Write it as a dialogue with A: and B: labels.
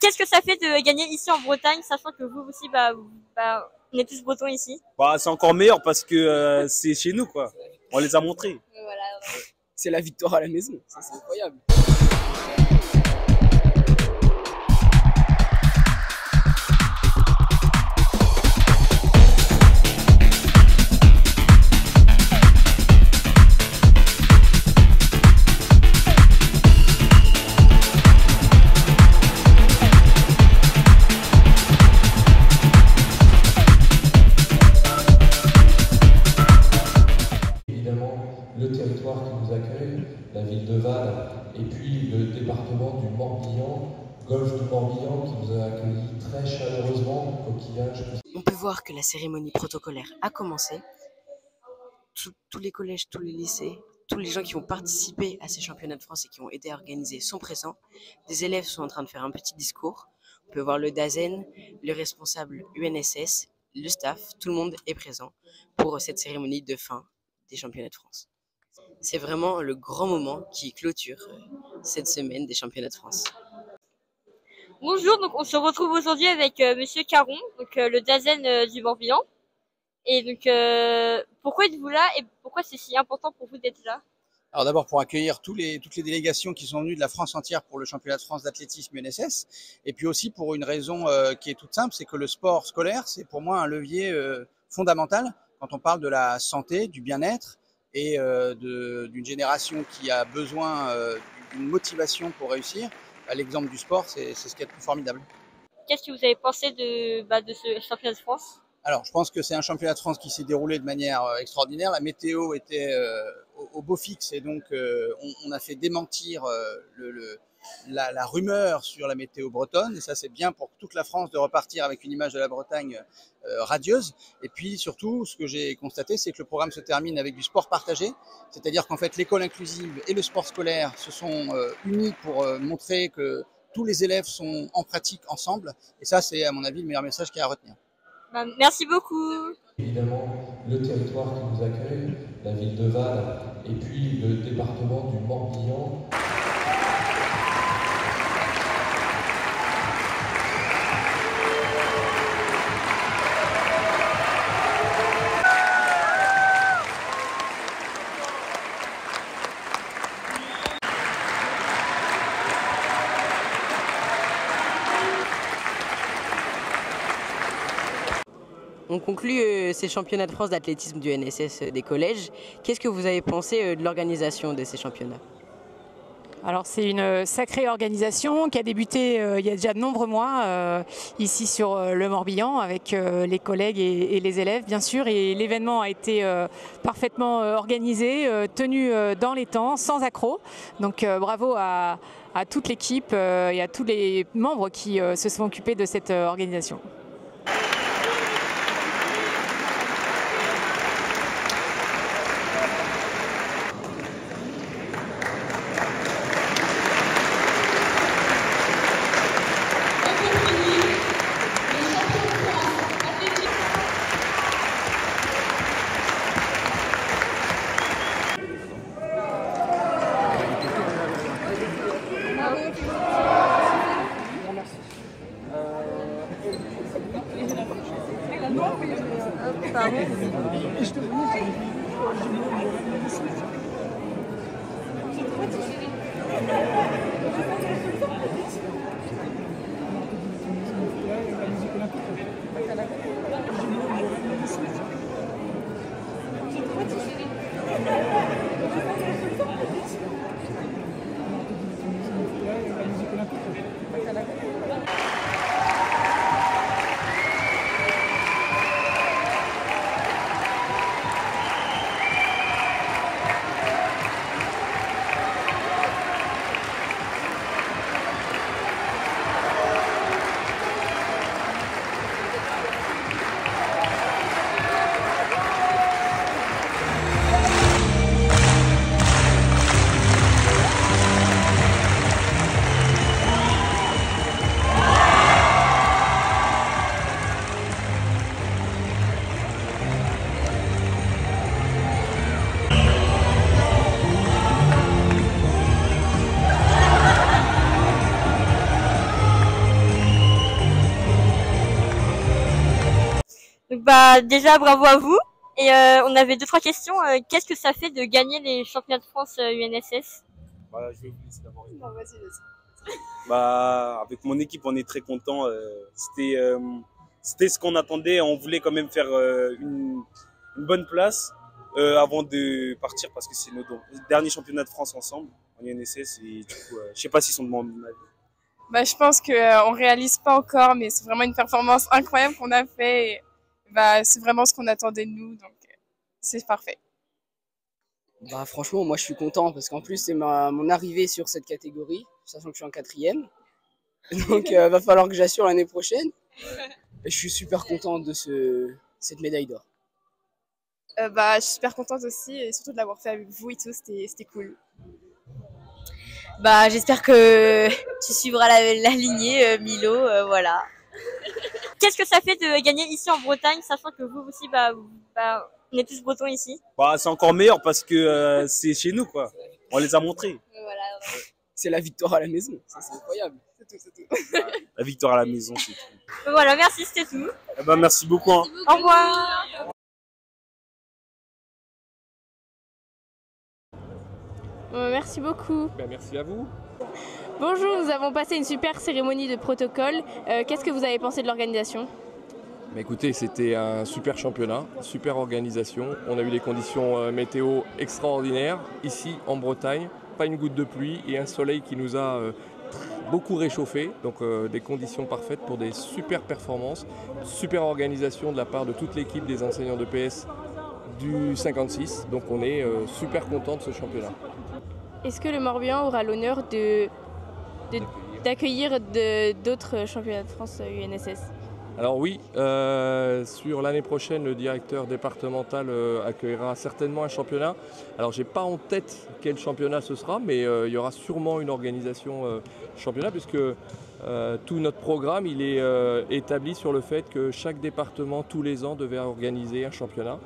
A: qu'est-ce que ça fait de gagner ici en Bretagne, sachant que vous aussi, on est tous bretons ici?
B: Bah, c'est encore meilleur parce que c'est chez nous, quoi. On les a montrés.
A: Voilà.
C: C'est la victoire à la maison, ça c'est incroyable.
D: Le territoire qui nous accueille, la ville de Vannes, et puis le département du Morbihan, golfe du Morbihan, qui nous a accueillis très chaleureusement, coquillage.
E: On peut voir que la cérémonie protocolaire a commencé. Tous les collèges, tous les lycées, tous les gens qui ont participé à ces championnats de France et qui ont aidé à organiser sont présents. Des élèves sont en train de faire un petit discours. On peut voir le DAZEN, le responsable UNSS, le staff, tout le monde est présent pour cette cérémonie de fin des championnats de France. C'est vraiment le grand moment qui clôture cette semaine des championnats de France.
A: Bonjour, donc on se retrouve aujourd'hui avec Monsieur Caron, donc le DAZEN du Morbihan. Et donc, pourquoi êtes-vous là et pourquoi c'est si important pour vous d'être là?
F: Alors d'abord pour accueillir toutes les délégations qui sont venues de la France entière pour le championnat de France d'athlétisme UNSS, et puis aussi pour une raison qui est toute simple, c'est que le sport scolaire, c'est pour moi un levier fondamental quand on parle de la santé, du bien-être et d'une génération qui a besoin d'une motivation pour réussir. L'exemple du sport, c'est ce qui est le plus formidable.
A: Qu'est-ce que vous avez pensé de ce championnat de France?
F: Alors, je pense que c'est un championnat de France qui s'est déroulé de manière extraordinaire. La météo était au beau fixe et donc on a fait démentir la rumeur sur la météo bretonne. Et ça, c'est bien pour toute la France de repartir avec une image de la Bretagne radieuse. Et puis surtout, ce que j'ai constaté, c'est que le programme se termine avec du sport partagé. C'est-à-dire qu'en fait, l'école inclusive et le sport scolaire se sont unis pour montrer que tous les élèves sont en pratique ensemble. Et ça, c'est à mon avis le meilleur message qu'il y a à retenir.
A: Merci beaucoup.
D: Évidemment, le territoire qui nous accueille, la ville de Vannes, et puis le département du Morbihan.
E: On conclut ces championnats de France d'athlétisme du NSS des collèges. Qu'est-ce que vous avez pensé de l'organisation de ces championnats?
G: Alors c'est une sacrée organisation qui a débuté il y a déjà de nombreux mois ici sur le Morbihan avec les collègues et les élèves bien sûr, et l'événement a été parfaitement organisé, tenu dans les temps, sans accroc. Donc bravo à toute l'équipe et à tous les membres qui se sont occupés de cette organisation.
A: Donc, bah, déjà, bravo à vous. Et on avait 2-3 questions. Qu'est-ce que ça fait de gagner les championnats de France UNSS?
B: Bah, je vais vous laisser d'abord.
C: Non, vas-y.
B: Bah, avec mon équipe, on est très contents. C'était ce qu'on attendait. On voulait quand même faire une bonne place avant de partir parce que c'est notre dernier championnat de France ensemble en UNSS. Et du coup, je sais pas s'ils sont de mon avis.
H: Bah, je pense qu'on réalise pas encore, mais c'est vraiment une performance incroyable qu'on a fait. Et, bah, c'est vraiment ce qu'on attendait de nous, donc c'est parfait.
C: Bah franchement, moi je suis content parce qu'en plus c'est mon arrivée sur cette catégorie, sachant que je suis en 4e. Donc va falloir que j'assure l'année prochaine. Et je suis super content de cette médaille d'or.
H: Bah, je suis super contente aussi, et surtout de l'avoir fait avec vous et tout, c'était cool.
I: Bah, j'espère que tu suivras la lignée, Milo, voilà.
A: Qu'est-ce que ça fait de gagner ici en Bretagne, sachant que vous aussi, on est tous bretons ici?
B: Bah, c'est encore meilleur parce que c'est chez nous, quoi. On les a montrés.
I: Voilà.
C: C'est la victoire à la maison, ça c'est incroyable.
H: C'est tout.
B: La victoire à la maison, c'est tout.
A: Voilà, merci, c'était tout.
B: Eh ben, merci beaucoup. Hein.
A: Au revoir.
J: Merci beaucoup.
K: Merci à vous.
J: Bonjour, nous avons passé une super cérémonie de protocole. Qu'est-ce que vous avez pensé de l'organisation?
K: Écoutez, c'était un super championnat, super organisation. On a eu des conditions météo extraordinaires ici en Bretagne. Pas une goutte de pluie et un soleil qui nous a beaucoup réchauffé. Donc des conditions parfaites pour des super performances. Super organisation de la part de toute l'équipe des enseignants de PS du 56. Donc on est super content de ce championnat.
J: Est-ce que le Morbihan aura l'honneur d'accueillir d'autres championnats de France UNSS?
K: Alors oui, sur l'année prochaine, le directeur départemental accueillera certainement un championnat. Alors j'ai pas en tête quel championnat ce sera, mais il y aura sûrement une organisation championnat, puisque tout notre programme il est établi sur le fait que chaque département tous les ans devait organiser un championnat.